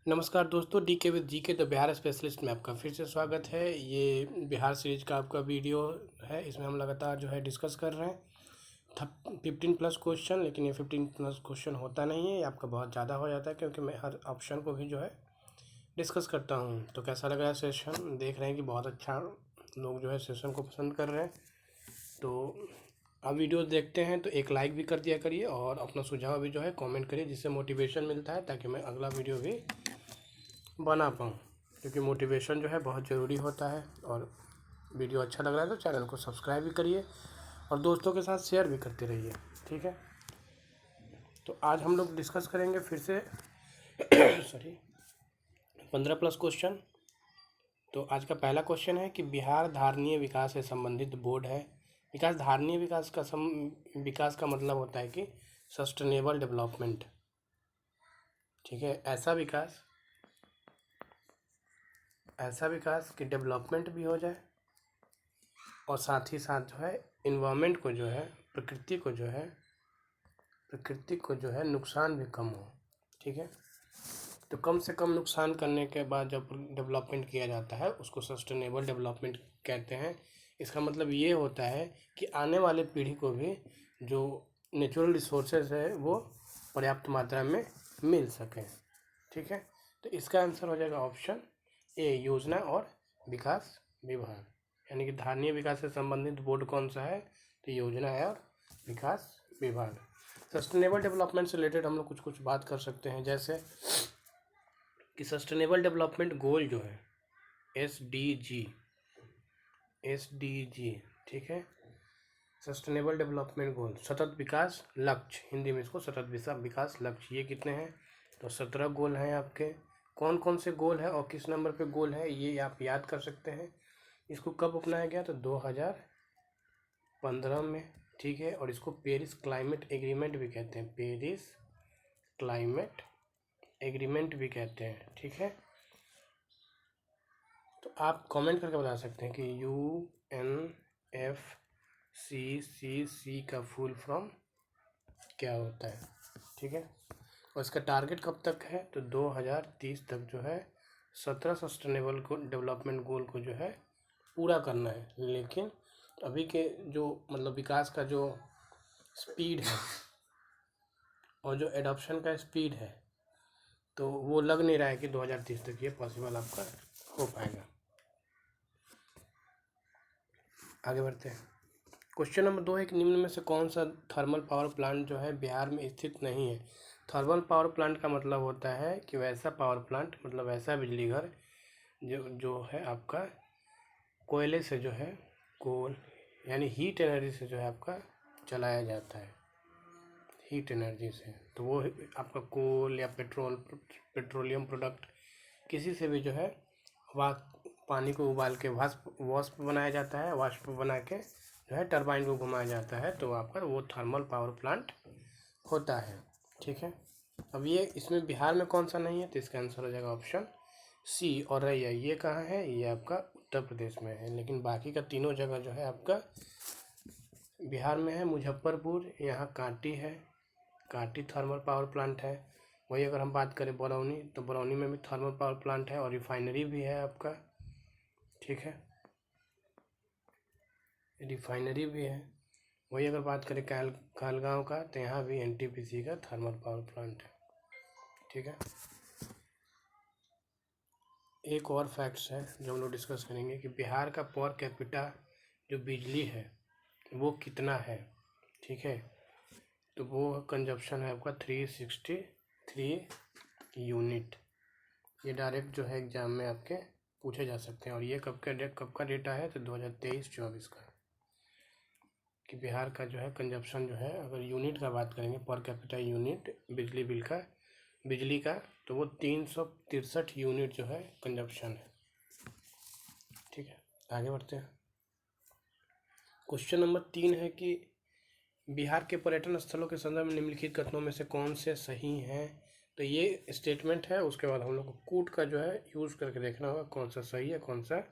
नमस्कार दोस्तों, डी के विद जी के द बिहार स्पेशलिस्ट में आपका फिर से स्वागत है। ये बिहार सीरीज का आपका वीडियो है। इसमें हम लगातार जो है डिस्कस कर रहे हैं 15+ क्वेश्चन। लेकिन ये 15+ क्वेश्चन होता नहीं है, ये आपका बहुत ज़्यादा हो जाता है क्योंकि मैं हर ऑप्शन को भी जो है डिस्कस करता हूँ। तो कैसा लग रहा है सेशन? देख रहे हैं कि बहुत अच्छा लोग जो है सेशन को पसंद कर रहे हैं। तो आप वीडियो देखते हैं तो एक लाइक भी कर दिया करिए और अपना सुझाव भी जो है कमेंट करिए, जिससे मोटिवेशन मिलता है ताकि मैं अगला वीडियो भी बना पाऊँ। क्योंकि मोटिवेशन जो है बहुत ज़रूरी होता है। और वीडियो अच्छा लग रहा है तो चैनल को सब्सक्राइब भी करिए और दोस्तों के साथ शेयर भी करते रहिए, ठीक है। तो आज हम लोग डिस्कस करेंगे फिर से सॉरी 15+ क्वेश्चन। तो आज का पहला क्वेश्चन है कि बिहार धारणीय विकास से संबंधित बोर्ड है। धारणीय विकास का मतलब होता है कि सस्टेनेबल डेवलपमेंट, ठीक है। ऐसा विकास कि डेवलपमेंट भी हो जाए और साथ ही साथ जो है इन्वायरमेंट को जो है प्रकृति को जो है नुकसान भी कम हो, ठीक है। तो कम से कम नुकसान करने के बाद जब डेवलपमेंट किया जाता है उसको सस्टेनेबल डेवलपमेंट कहते हैं। इसका मतलब ये होता है कि आने वाले पीढ़ी को भी जो नेचुरल रिसोर्सेज है वो पर्याप्त मात्रा में मिल सके, ठीक है। तो इसका आंसर हो जाएगा ऑप्शन ए, योजना और विकास विभाग। यानी कि धारणीय विकास से संबंधित बोर्ड कौन सा है? तो योजना है और विकास विभाग। सस्टेनेबल डेवलपमेंट से रिलेटेड हम लोग कुछ बात कर सकते हैं, जैसे कि सस्टेनेबल डेवलपमेंट गोल जो है एसडीजी, ठीक है। सस्टेनेबल डेवलपमेंट गोल, सतत विकास लक्ष्य, हिंदी में इसको सतत विकास लक्ष्य, ये कितने हैं? तो 17 गोल हैं आपके। कौन कौन से गोल है और किस नंबर पे गोल है ये आप याद कर सकते हैं। इसको कब अपनाया गया? तो 2015 में, ठीक है। और इसको पेरिस क्लाइमेट एग्रीमेंट भी कहते हैं, पेरिस क्लाइमेट एग्रीमेंट भी कहते हैं, ठीक है। तो आप कमेंट करके बता सकते हैं कि UNFCCC का फुल फॉर्म क्या होता है, ठीक है। और इसका टारगेट कब तक है? तो 2030 तक जो है 17 सस्टेनेबल डेवलपमेंट गोल को जो है पूरा करना है। लेकिन अभी के जो मतलब विकास का जो स्पीड है और जो एडॉप्शन का स्पीड है, तो वो लग नहीं रहा है कि 2030 तक ये पॉसिबल आपका हो पाएगा। आगे बढ़ते हैं। क्वेश्चन नंबर 2 है कि निम्न में से कौन सा थर्मल पावर प्लांट जो है बिहार में स्थित नहीं है? थर्मल पावर प्लांट का मतलब होता है कि वैसा पावर प्लांट, मतलब ऐसा बिजली घर जो है आपका कोयले से जो है, कोल यानी हीट एनर्जी से जो है आपका चलाया जाता है, हीट एनर्जी से। तो वो आपका कोल या पेट्रोलियम प्रोडक्ट किसी से भी जो है पानी को उबाल के वाष्प बनाया जाता है, वाष्प बना के जो है टरबाइन को घुमाया जाता है, तो आपका वो थर्मल पावर प्लांट होता है, ठीक है। अब ये इसमें बिहार में कौन सा नहीं है? तो इसका आंसर हो जाएगा ऑप्शन सी, औरैया। ये कहाँ है? ये आपका उत्तर प्रदेश में है। लेकिन बाकी का तीनों जगह जो है आपका बिहार में है। मुजफ्फरपुर, यहाँ कांटी है, कांटी थर्मल पावर प्लांट है। वही अगर हम बात करें बरौनी, तो बरौनी में भी थर्मल पावर प्लांट है और रिफाइनरी भी है आपका, ठीक है, रिफाइनरी भी है। वही अगर बात करें कहलगाँव का, तो यहाँ भी NTPC का थर्मल पावर प्लांट है, ठीक है। एक और फैक्ट्स है जो हम लोग डिस्कस करेंगे कि बिहार का पर कैपिटा जो बिजली है वो कितना है, ठीक है। तो वो कंजप्शन है आपका 363 यूनिट। ये डायरेक्ट जो है एग्जाम में आपके पूछे जा सकते हैं। और ये कब का डेटा है? तो 2023-24 का, कि बिहार का जो है कंजप्शन जो है, अगर यूनिट का बात करेंगे पर कैपिटा यूनिट बिजली का, तो वो 363 यूनिट जो है कंजप्शन है, ठीक है। आगे बढ़ते हैं। क्वेश्चन नंबर 3 है कि बिहार के पर्यटन स्थलों के संदर्भ में निम्नलिखित कथनों में से कौन से सही हैं? तो ये स्टेटमेंट है, उसके बाद हम लोग को कूट का जो है यूज करके देखना होगा कौन सा सही है कौन सा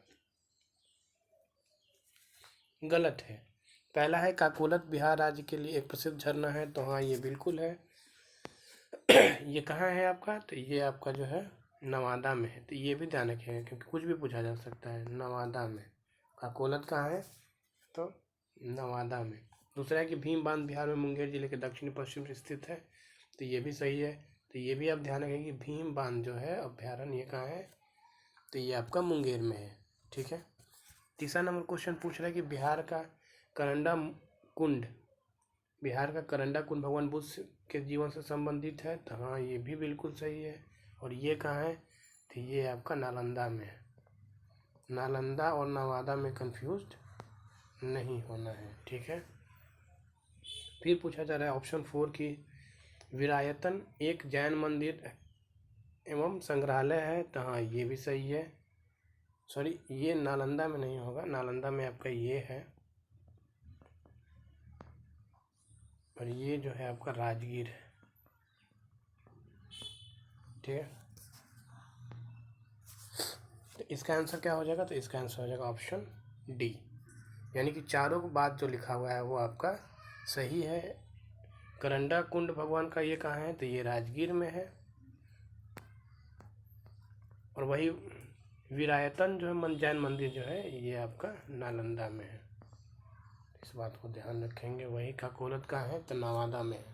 गलत है। पहला है काकोलत बिहार राज्य के लिए एक प्रसिद्ध झरना है, तो हाँ ये बिल्कुल है। ये कहाँ है आपका? तो ये आपका जो है नवादा में है, तो ये भी ध्यान रखिएगा क्योंकि कुछ भी पूछा जा सकता है। नवादा में। काकोलत कहाँ है? तो नवादा में। दूसरा है कि भीम बांध बिहार में मुंगेर जिले के दक्षिण पश्चिम में स्थित है, तो ये भी सही है। तो ये भी आप ध्यान रखें कि भीम बांध जो है अभ्यारण्य ये कहाँ है, तो ये आपका मुंगेर में है। ठीक है। तीसरा नंबर क्वेश्चन पूछ रहा है कि बिहार का करंडा कुंड भगवान बुद्ध के जीवन से संबंधित है, तो हाँ ये भी बिल्कुल सही है। और ये कहाँ है, तो ये आपका नालंदा में है। नालंदा और नवादा में कंफ्यूज्ड नहीं होना है। ठीक है। फिर पूछा जा रहा है ऑप्शन 4 की विरायतन एक जैन मंदिर एवं संग्रहालय है, तो हाँ ये भी सही है। सॉरी, ये नालंदा में नहीं होगा, नालंदा में आपका ये है, और ये जो है आपका राजगीर है। ठीक है। तो इसका आंसर क्या हो जाएगा, तो इसका आंसर हो जाएगा ऑप्शन डी, यानी कि चारों बात जो लिखा हुआ है वो आपका सही है। करंडा कुंड भगवान का ये कहाँ है, तो ये राजगीर में है। और वही विरायतन जो है जैन मंदिर जो है ये आपका नालंदा में है। इस बात को ध्यान रखेंगे। वही काकोलत कहाँ है, तो नवादा में है।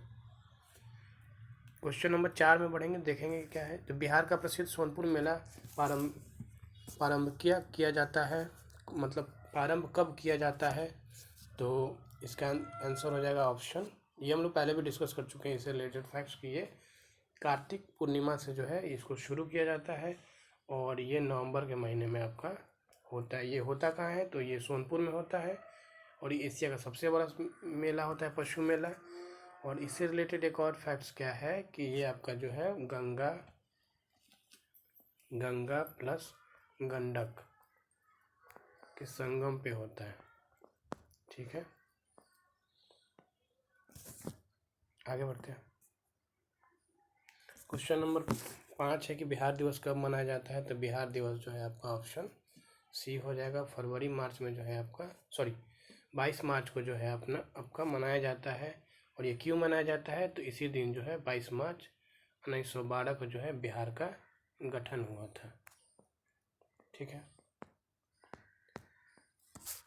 क्वेश्चन नंबर 4 में बढ़ेंगे, देखेंगे क्या है। तो बिहार का प्रसिद्ध सोनपुर मेला प्रारंभ किया जाता है, मतलब प्रारंभ कब किया जाता है, तो इसका आंसर हो जाएगा ऑप्शन, ये हम लोग पहले भी डिस्कस कर चुके हैं इससे रिलेटेड फैक्ट्स की। ये कार्तिक पूर्णिमा से जो है इसको शुरू किया जाता है, और ये नवंबर के महीने में आपका होता है। ये होता कहाँ है, तो ये सोनपुर में होता है, और ये एशिया का सबसे बड़ा मेला होता है, पशु मेला। और इससे रिलेटेड एक और फैक्ट्स क्या है कि ये आपका जो है गंगा प्लस गंडक के संगम पे होता है। ठीक है। आगे बढ़ते हैं। क्वेश्चन नंबर 5 है कि बिहार दिवस कब मनाया जाता है, तो बिहार दिवस जो है आपका ऑप्शन सी हो जाएगा। फरवरी मार्च में जो है आपका 22 मार्च को जो है आपका मनाया जाता है। और ये क्यों मनाया जाता है, तो इसी दिन जो है 22 मार्च 1912 को जो है बिहार का गठन हुआ था। ठीक है।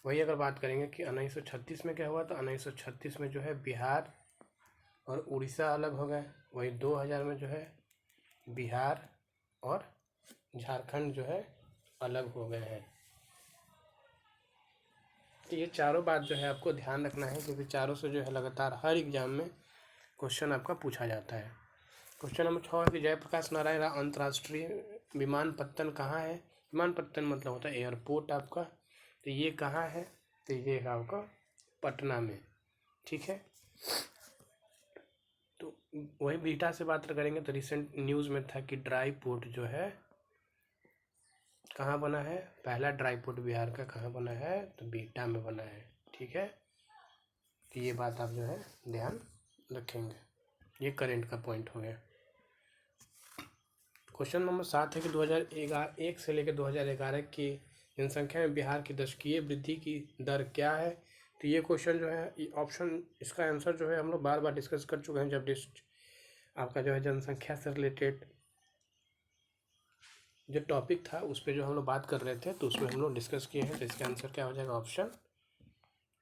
वही अगर बात करेंगे कि 1936 में क्या हुआ, तो 1936 में जो है बिहार और उड़ीसा अलग हो गए। वही 2000 में जो है बिहार और झारखंड जो है अलग हो गए हैं। तो ये चारों बात जो है आपको ध्यान रखना है, क्योंकि चारों से जो है लगातार हर एग्जाम में क्वेश्चन आपका पूछा जाता है। क्वेश्चन नंबर 6 है कि जयप्रकाश नारायण अंतर्राष्ट्रीय विमानपत्तन कहाँ है। विमानपत्तन मतलब होता है एयरपोर्ट आपका, तो ये कहाँ है, तो ये है आपका पटना में। ठीक है। तो वही बीटा से बात करेंगे, तो रिसेंट न्यूज़ में था कि ड्राई पोर्ट जो है कहाँ बना है, पहला ड्राई पोर्ट बिहार का कहाँ बना है, तो बीटा में बना है। ठीक है। तो ये बात आप जो है ध्यान रखेंगे, ये करेंट का पॉइंट हो गया। क्वेश्चन नंबर 7 है कि 2001 से लेकर 2011 की जनसंख्या में बिहार की दशकीय वृद्धि की दर क्या है। तो ये क्वेश्चन जो है ऑप्शन, इसका आंसर जो है हम लोग बार बार डिस्कस कर चुके हैं, जब आपका जो है जनसंख्या से रिलेटेड जो टॉपिक था उस पर जो हम लोग बात कर रहे थे, तो उसमें हम लोग डिस्कस किए हैं। तो इसका आंसर क्या हो जाएगा, ऑप्शन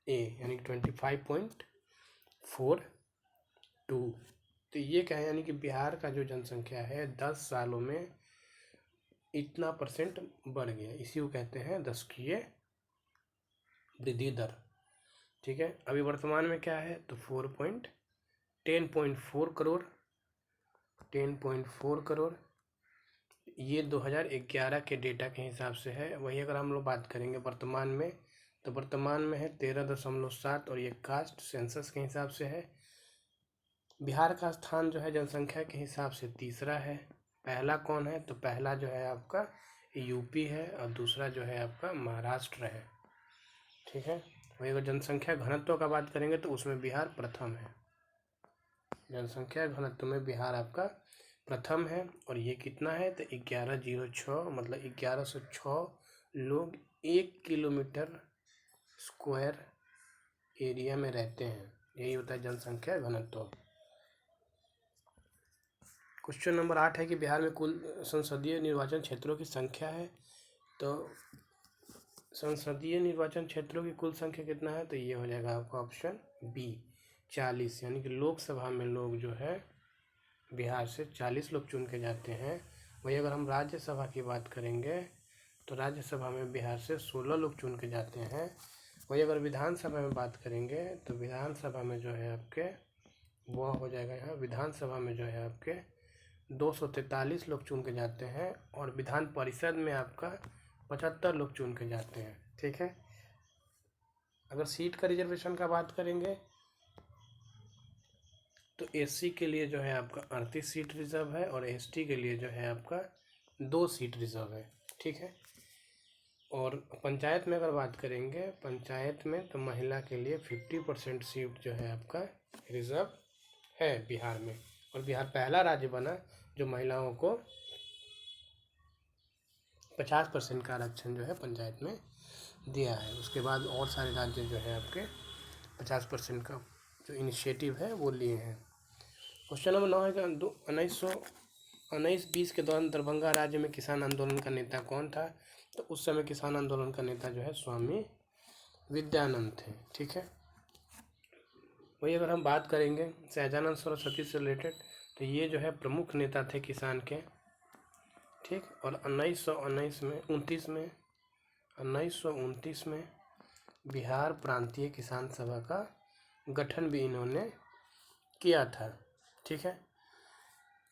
ए, यानी 25.42। तो ये क्या है, यानी कि बिहार का जो जनसंख्या है 10 सालों में इतना % बढ़ गया, इसी को कहते हैं दशकीय वृद्धि दर। ठीक है। अभी वर्तमान में क्या है, तो 10.4 करोड़, 10.4 करोड़ ये 2011 के डेटा के हिसाब से है। वही अगर हम लोग बात करेंगे वर्तमान में, तो वर्तमान में है 13.7, और ये कास्ट सेंसस के हिसाब से है। बिहार का स्थान जो है जनसंख्या के हिसाब से तीसरा है। पहला कौन है, तो पहला जो है आपका यूपी है, और दूसरा जो है आपका महाराष्ट्र है। ठीक है। वही अगर जनसंख्या घनत्व का बात करेंगे तो उसमें बिहार प्रथम है, जनसंख्या घनत्व में बिहार आपका प्रथम है। और ये कितना है, तो 1106, मतलब 1106 लोग 1 किलोमीटर स्क्वायर एरिया में रहते हैं। यही होता है जनसंख्या घनत्व। क्वेश्चन नंबर 8 है कि बिहार में कुल संसदीय निर्वाचन क्षेत्रों की संख्या है। तो संसदीय निर्वाचन क्षेत्रों की कुल संख्या कितना है, तो ये हो जाएगा आपका ऑप्शन बी 40, यानी कि लोकसभा में लोग जो है बिहार से 40 लोग चुन के जाते हैं। वही अगर हम राज्यसभा की बात करेंगे तो राज्यसभा में बिहार से 16 लोग चुन के जाते हैं। वही अगर विधानसभा में बात करेंगे तो विधानसभा में जो है आपके वो हो जाएगा, यहाँ विधानसभा में जो है आपके 243 लोग चुन के जाते हैं और विधान परिषद में आपका 75 लोग चुन के जाते हैं। ठीक है, अगर सीट का रिजर्वेशन का बात करेंगे तो एससी के लिए जो है आपका 38 सीट रिजर्व है और एसटी के लिए जो है आपका 2 सीट रिजर्व है। ठीक है, और पंचायत में अगर बात करेंगे, पंचायत में तो महिला के लिए 50% सीट जो है आपका रिजर्व है बिहार में। और बिहार पहला राज्य बना जो महिलाओं को 50% का आरक्षण जो है पंचायत में दिया है। उसके बाद और सारे राज्य जो है आपके 50% का जो इनिशिएटिव है वो लिए हैं। क्वेश्चन नंबर 9 है कि 1920 के दौरान दरभंगा राज्य में किसान आंदोलन का नेता कौन था। तो उस समय किसान आंदोलन का नेता जो है स्वामी विद्यानंद थे। ठीक है, वही अगर हम बात करेंगे सहजानंद सरस्वती से रिलेटेड तो ये जो है प्रमुख नेता थे किसान के। ठीक, और 1929 में बिहार प्रांतीय किसान सभा का गठन भी इन्होंने किया था। ठीक है,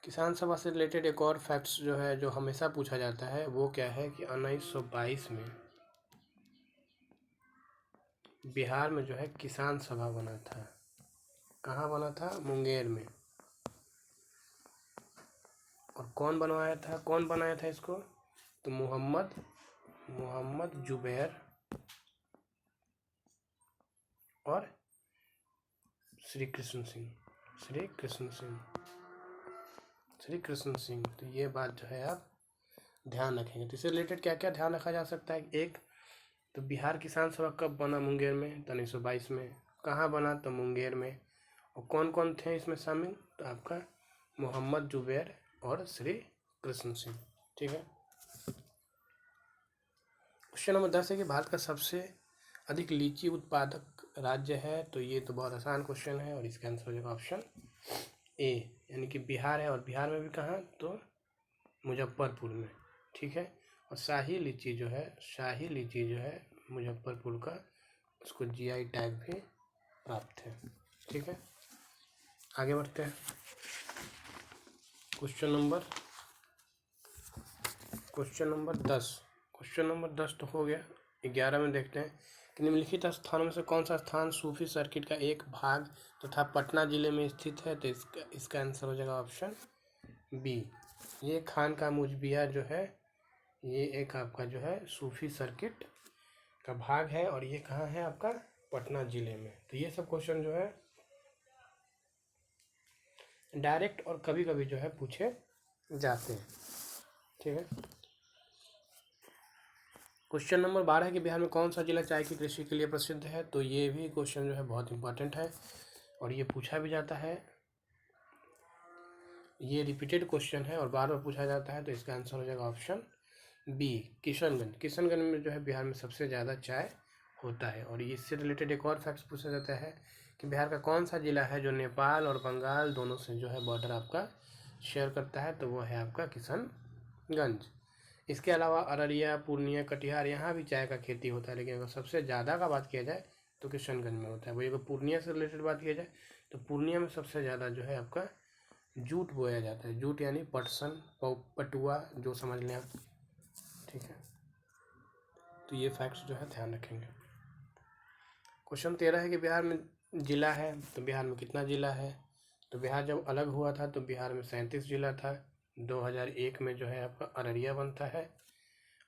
किसान सभा से रिलेटेड एक और फैक्ट्स जो है जो हमेशा पूछा जाता है वो क्या है कि 1922 में बिहार में जो है किसान सभा बना था। कहाँ बना था? मुंगेर में। और कौन बनाया था इसको? तो मोहम्मद जुबैर और श्री कृष्ण सिंह। तो ये बात जो है आप ध्यान रखेंगे। तो इससे रिलेटेड क्या क्या ध्यान रखा जा सकता है? एक तो बिहार किसान सभा कब बना मुंगेर में? तो 1922 में। कहाँ बना? तो मुंगेर में। और कौन कौन थे इसमें शामिल? तो आपका मोहम्मद जुबैर और श्री कृष्ण सिंह। ठीक है, क्वेश्चन नंबर 10 है कि भारत का सबसे अधिक लीची उत्पादक राज्य है। तो ये तो बहुत आसान क्वेश्चन है और इसका आंसर हो जाएगा ऑप्शन ए, यानी कि बिहार है। और बिहार में भी कहाँ? तो मुजफ्फरपुर में। ठीक है, और शाही लीची जो है मुजफ्फरपुर का, उसको जीआई टैग भी प्राप्त है। ठीक है, आगे बढ़ते हैं। क्वेश्चन नंबर 10 तो हो गया। 11 में देखते हैं कि निम्नलिखित स्थानों में से कौन सा स्थान सूफी सर्किट का एक भाग तथा पटना जिले में स्थित है। तो इसका आंसर हो जाएगा ऑप्शन बी। ये खान का मुजबिया जो है ये एक आपका जो है सूफी सर्किट का भाग है और ये कहाँ है? आपका पटना जिले में। तो ये सब क्वेश्चन जो है डायरेक्ट और कभी कभी जो है पूछे जाते हैं। ठीक है, क्वेश्चन नंबर 12 है कि बिहार में कौन सा जिला चाय की कृषि के लिए प्रसिद्ध है। तो ये भी क्वेश्चन जो है बहुत इंपॉर्टेंट है और ये पूछा भी जाता है। ये रिपीटेड क्वेश्चन है और बार बार पूछा जाता है। तो इसका आंसर हो जाएगा ऑप्शन बी किशनगंज में जो है बिहार में सबसे ज़्यादा चाय होता है। और इससे रिलेटेड एक और फैक्ट्स पूछा जाता है कि बिहार का कौन सा जिला है जो नेपाल और बंगाल दोनों से जो है बॉर्डर आपका शेयर करता है। तो वो है आपका किशनगंज। इसके अलावा अररिया, पूर्णिया, कटिहार यहाँ भी चाय का खेती होता है, लेकिन अगर सबसे ज़्यादा का बात किया जाए तो किशनगंज में होता है। वही अगर पूर्णिया से रिलेटेड बात किया जाए तो पूर्णिया में सबसे ज़्यादा जो है आपका जूट बोया जाता है। जूट यानी पटसन, पटुआ जो समझ लें आप। ठीक है, तो ये फैक्ट्स जो है ध्यान रखेंगे। क्वेश्चन 13 है कि बिहार में जिला है। तो बिहार में कितना जिला है? तो बिहार जब अलग हुआ था तो बिहार में 37 जिला था। 2001 में जो है आपका अररिया बनता है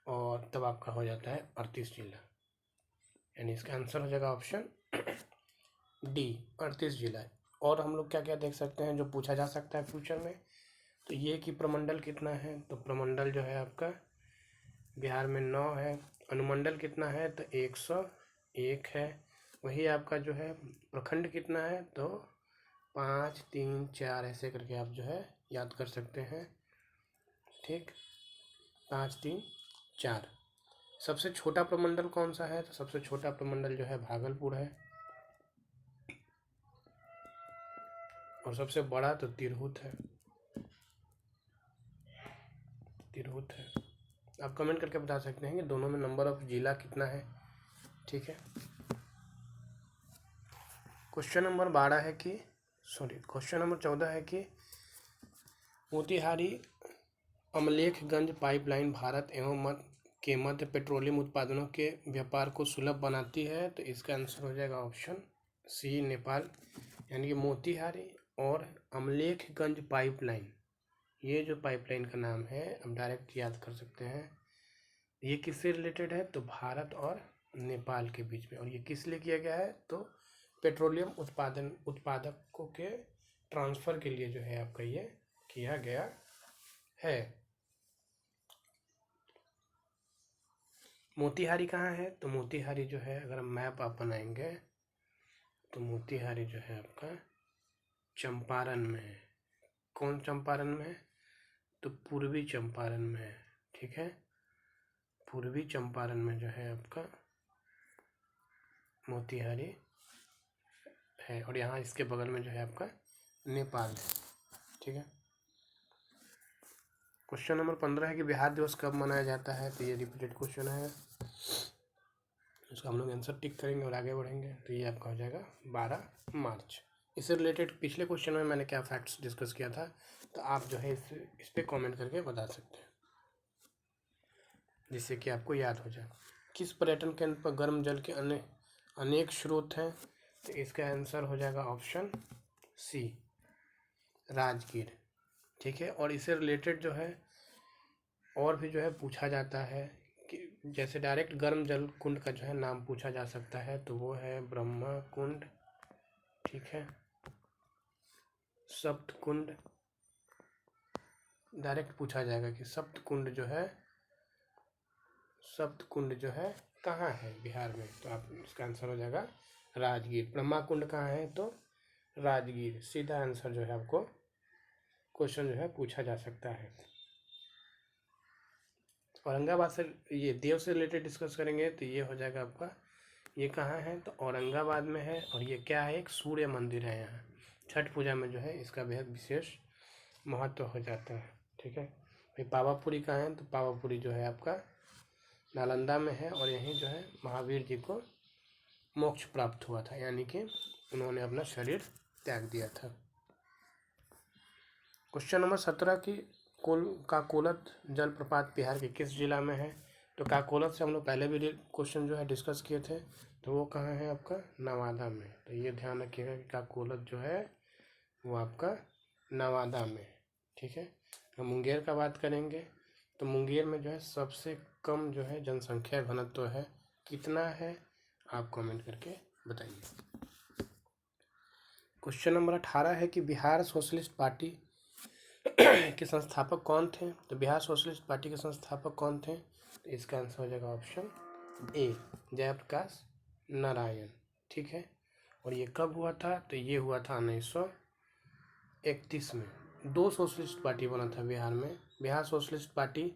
और तब आपका हो जाता है 38 जिला, यानी इसका आंसर हो जाएगा ऑप्शन डी 38 जिला। और हम लोग क्या क्या देख सकते हैं जो पूछा जा सकता है फ्यूचर में? तो ये कि प्रमंडल कितना है? तो प्रमंडल जो है आपका बिहार में 9 है। अनुमंडल कितना है? तो 101 है। वही आपका जो है प्रखंड कितना है? तो 5 3 4 ऐसे करके आप जो है याद कर सकते हैं। ठीक, 5 3 4। सबसे छोटा प्रमंडल कौन सा है? तो सबसे छोटा प्रमंडल जो है भागलपुर है, और सबसे बड़ा तो तिरहुत है। तिरहुत है। आप कमेंट करके बता सकते हैं कि दोनों में नंबर ऑफ जिला कितना है। ठीक है। क्वेश्चन नंबर 14 है कि मोतिहारी अमलेखगंज पाइपलाइन भारत एवं के मध्य पेट्रोलियम उत्पादनों के व्यापार को सुलभ बनाती है। तो इसका आंसर हो जाएगा ऑप्शन सी, नेपाल। यानी कि मोतिहारी और अमलेखगंज पाइपलाइन, ये जो पाइपलाइन का नाम है हम डायरेक्ट याद कर सकते हैं। ये किससे रिलेटेड है? तो भारत और नेपाल के बीच में। और ये किस लिए किया गया है? तो पेट्रोलियम उत्पादकों के ट्रांसफ़र के लिए जो है आपका ये किया गया है। मोतिहारी कहाँ है? तो मोतिहारी जो है, अगर हम मैप आप बनाएंगे तो मोतिहारी जो है आपका चंपारण में है। कौन चंपारण में है? तो पूर्वी चंपारण में है। ठीक है, पूर्वी चंपारण में जो है आपका मोतिहारी है, और यहाँ इसके बगल में जो है आपका नेपाल है। ठीक है। क्वेश्चन नंबर 15 है कि बिहार दिवस कब मनाया जाता है? तो ये रिपीटेड क्वेश्चन है, उसका हम लोग आंसर टिक करेंगे और आगे बढ़ेंगे। तो ये आपका हो जाएगा 12 मार्च। इससे रिलेटेड पिछले क्वेश्चन में मैंने क्या फैक्ट्स डिस्कस किया था, तो आप जो है इस पर कॉमेंट करके बता सकते हैं, जिससे कि आपको याद हो जाए। किस पर्यटन केंद्र पर गर्म जल के अनेक स्रोत हैं? तो इसका आंसर हो जाएगा ऑप्शन सी, राजगीर। ठीक है। और इससे रिलेटेड जो है और भी जो है पूछा जाता है कि जैसे डायरेक्ट गर्म जल कुंड का जो है नाम पूछा जा सकता है, तो वो है ब्रह्मा कुंड। ठीक है, सप्त कुंड डायरेक्ट पूछा जाएगा कि सप्त कुंड जो है कहाँ है बिहार में? तो आप इसका आंसर हो जाएगा राजगीर। ब्रह्मा कुंड कहाँ है? तो राजगीर। सीधा आंसर जो है आपको क्वेश्चन जो है पूछा जा सकता है। औरंगाबाद से, ये देव से रिलेटेड डिस्कस करेंगे, तो ये हो जाएगा आपका, ये कहाँ है? तो औरंगाबाद में है, और ये क्या है? एक सूर्य मंदिर है। यहाँ छठ पूजा में जो है इसका बेहद विशेष महत्व हो जाता है। ठीक है। भाई पावापुरी कहाँ है? तो पावापुरी जो है आपका नालंदा में है, और यहीं जो है महावीर जी को मोक्ष प्राप्त हुआ था, यानी कि उन्होंने अपना शरीर त्याग दिया था। क्वेश्चन नंबर 17 की काकोलत जलप्रपात बिहार के किस जिला में है? तो काकोलत से हम लोग पहले भी क्वेश्चन जो है डिस्कस किए थे, तो वो कहाँ है आपका? नवादा में। तो ये ध्यान रखिएगा कि काकोलत जो है वो आपका नवादा में। ठीक है। हम मुंगेर का बात करेंगे, तो मुंगेर में जो है सबसे कम जो है जनसंख्या घनत्व है, कितना है? आप कमेंट करके बताइए। क्वेश्चन नंबर 18 है कि बिहार सोशलिस्ट पार्टी के संस्थापक कौन थे? तो बिहार सोशलिस्ट पार्टी के संस्थापक कौन थे? तो इसका आंसर हो जाएगा ऑप्शन ए, जयप्रकाश नारायण। ठीक है। और ये कब हुआ था? तो ये हुआ था 1931 में। 2 सोशलिस्ट पार्टी बना था बिहार में, बिहार सोशलिस्ट पार्टी।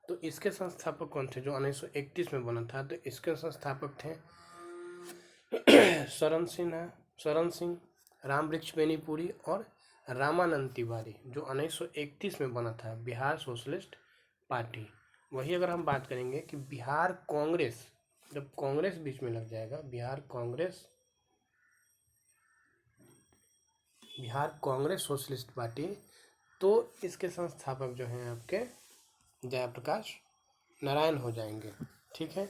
तो इसके संस्थापक कौन थे जो 1931 में बना था? तो इसके संस्थापक थे शरण सिंह, रामवृक्ष बेनीपुरी और रामानंद तिवारी, जो 1931 में बना था बिहार सोशलिस्ट पार्टी। वही अगर हम बात करेंगे कि बिहार कांग्रेस, जब कांग्रेस बीच में लग जाएगा, बिहार कांग्रेस सोशलिस्ट पार्टी, तो इसके संस्थापक जो हैं आपके जयप्रकाश नारायण हो जाएंगे। ठीक है।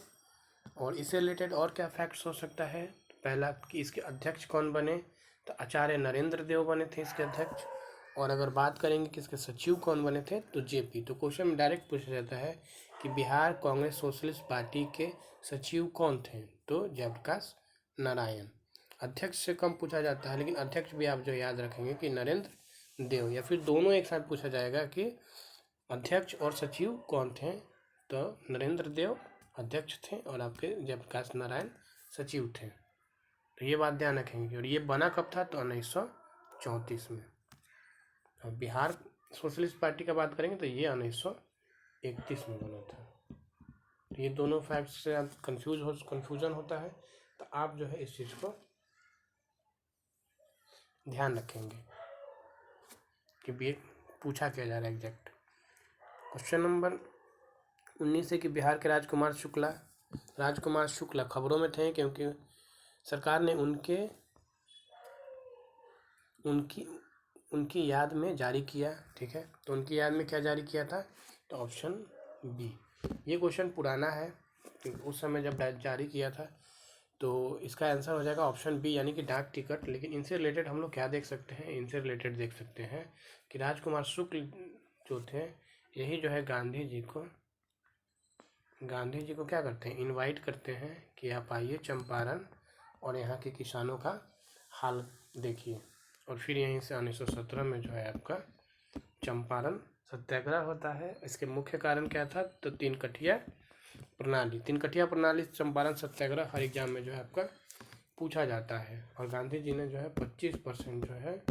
और इससे रिलेटेड और क्या फैक्ट्स हो सकता है? पहला कि इसके अध्यक्ष कौन बने? तो आचार्य नरेंद्र देव बने थे इसके अध्यक्ष। और अगर बात करेंगे कि इसके सचिव कौन बने थे, तो जेपी। तो क्वेश्चन में डायरेक्ट पूछा जाता है कि बिहार कांग्रेस सोशलिस्ट पार्टी के सचिव कौन थे? तो जयप्रकाश नारायण। अध्यक्ष से कम पूछा जाता है, लेकिन अध्यक्ष भी आप जो याद रखेंगे कि नरेंद्र देव, या फिर दोनों एक साथ पूछा जाएगा कि अध्यक्ष और सचिव कौन थे? तो नरेंद्र देव अध्यक्ष थे और आपके जयप्रकाश नारायण सचिव थे। तो ये बात ध्यान रखेंगे। और ये बना कब था? तो 1931 1934 में। और बिहार सोशलिस्ट पार्टी का बात करेंगे तो ये 1931 में बना था। ये दोनों फैक्ट्स से आप कन्फ्यूजन होता है, तो आप जो है इस चीज़ को ध्यान रखेंगे कि भी पूछा क्या जा रहा है एग्जैक्ट। क्वेश्चन नंबर 19 है कि बिहार के राजकुमार शुक्ला खबरों में थे क्योंकि सरकार ने उनकी याद में जारी किया। ठीक है, तो उनकी याद में क्या जारी किया था, तो ऑप्शन बी। ये क्वेश्चन पुराना है, उस समय जब जारी किया था, तो इसका आंसर हो जाएगा ऑप्शन बी, यानी कि डाक टिकट। लेकिन इनसे रिलेटेड हम लोग क्या देख सकते हैं, इनसे रिलेटेड देख सकते हैं कि राजकुमार शुक्ल जो थे, यही जो है गांधी जी को क्या करते हैं, इनवाइट करते हैं कि आप आइए चंपारण और यहाँ के किसानों का हाल देखिए। और फिर यहीं से 1917 में जो है आपका चंपारण सत्याग्रह होता है। इसके मुख्य कारण क्या था, तो तीन कठिया प्रणाली चंपारण सत्याग्रह हर एग्जाम में जो है आपका पूछा जाता है। और गांधी जी ने जो है 25% जो है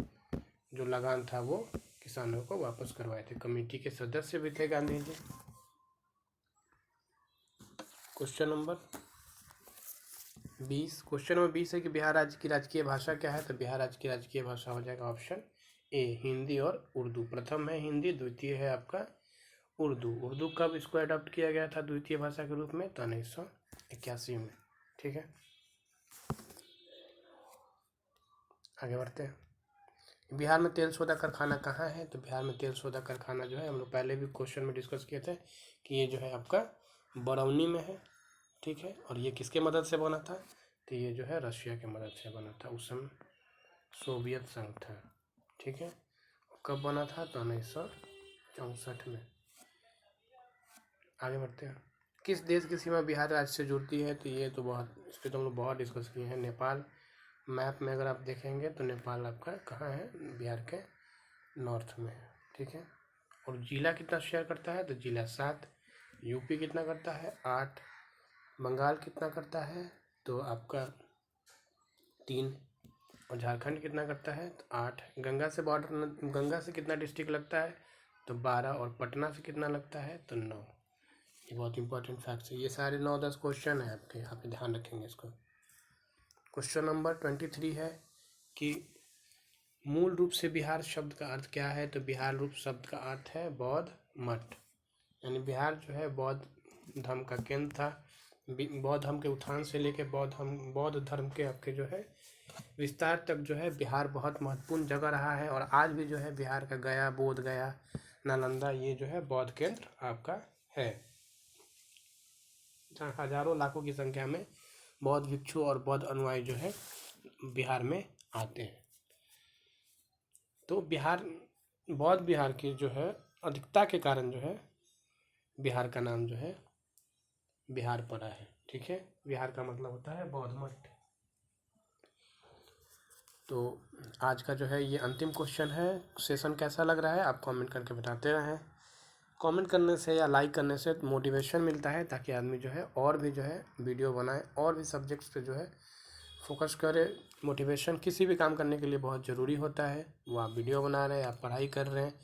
जो लगान था वो किसानों को वापस करवाए थे। कमेटी के सदस्य भी थे गांधी जी। क्वेश्चन नंबर 20 है कि बिहार राज्य की राजकीय भाषा क्या है, तो बिहार राज्य की राजकीय भाषा हो जाएगा ऑप्शन ए, हिंदी और उर्दू। प्रथम है हिंदी, द्वितीय है आपका उर्दू कब इसको अडॉप्ट किया गया था द्वितीय भाषा के रूप में, तो 1981 में। ठीक है, आगे बढ़ते हैं। बिहार में तेल शोधा कारखाना कहाँ है, तो बिहार में तेल शोधा कारखाना जो है हम लोग पहले भी क्वेश्चन में डिस्कस किए थे कि ये जो है आपका बरौनी में है। ठीक है, और ये किसके मदद से बना था, तो ये जो है रशिया के मदद से बना था। उस समय सोवियत संघ था। ठीक है, कब बना था, तो 1964 में। आगे बढ़ते हैं। किस देश की सीमा बिहार राज्य से जुड़ती है, तो ये तो इस पर तो हम लोग बहुत डिस्कस किए हैं। नेपाल, मैप में अगर आप देखेंगे तो नेपाल आपका कहाँ है, बिहार के नॉर्थ में है। ठीक है, और जिला कितना शेयर करता है, तो जिला 7। यूपी कितना करता है, 8। बंगाल कितना करता है, तो आपका 3। और झारखंड कितना करता है, तो 8। गंगा से कितना डिस्ट्रिक्ट लगता है, तो 12। और पटना से कितना लगता है, तो 9। ये बहुत इंपॉर्टेंट फैक्ट्स है। ये सारे 9-10 क्वेश्चन है आपके, यहाँ पे ध्यान रखेंगे इसको। क्वेश्चन नंबर 23 है कि मूल रूप से बिहार शब्द का अर्थ क्या है, तो बिहार रूप शब्द का अर्थ है बौद्ध मठ। यानी बिहार जो है बौद्ध धर्म का केंद्र था। बौद्ध धर्म के उत्थान से लेके बौद्ध धर्म के आपके जो है विस्तार तक जो है बिहार बहुत महत्वपूर्ण जगह रहा है। और आज भी जो है बिहार का गया, बोध गया, नालंदा, ये जो है बौद्ध केंद्र आपका है, जहाँ हजारों लाखों की संख्या में बौद्ध भिक्षु और बौद्ध अनुयायी जो है बिहार में आते हैं। तो बौद्ध बिहार की जो है अधिकता के कारण जो है बिहार का नाम जो है बिहार पड़ा है। ठीक है, बिहार का मतलब होता है बौद्ध मठ। तो आज का जो है ये अंतिम क्वेश्चन है। सेशन कैसा लग रहा है आप कमेंट करके बताते रहें। कमेंट करने से या लाइक करने से मोटिवेशन मिलता है, ताकि आदमी जो है और भी जो है वीडियो बनाए, और भी सब्जेक्ट्स पे जो है फोकस करे। मोटिवेशन किसी भी काम करने के लिए बहुत ज़रूरी होता है। वो आप वीडियो बना रहे हैं, आप पढ़ाई कर रहे हैं,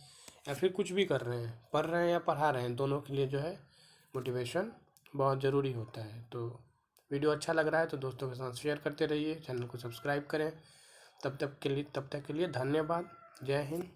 या फिर कुछ भी कर रहे हैं, पढ़ रहे हैं या पढ़ा रहे हैं, दोनों के लिए जो है मोटिवेशन बहुत ज़रूरी होता है। तो वीडियो अच्छा लग रहा है तो दोस्तों के साथ शेयर करते रहिए, चैनल को सब्सक्राइब करें। तब तक के लिए धन्यवाद। जय हिंद,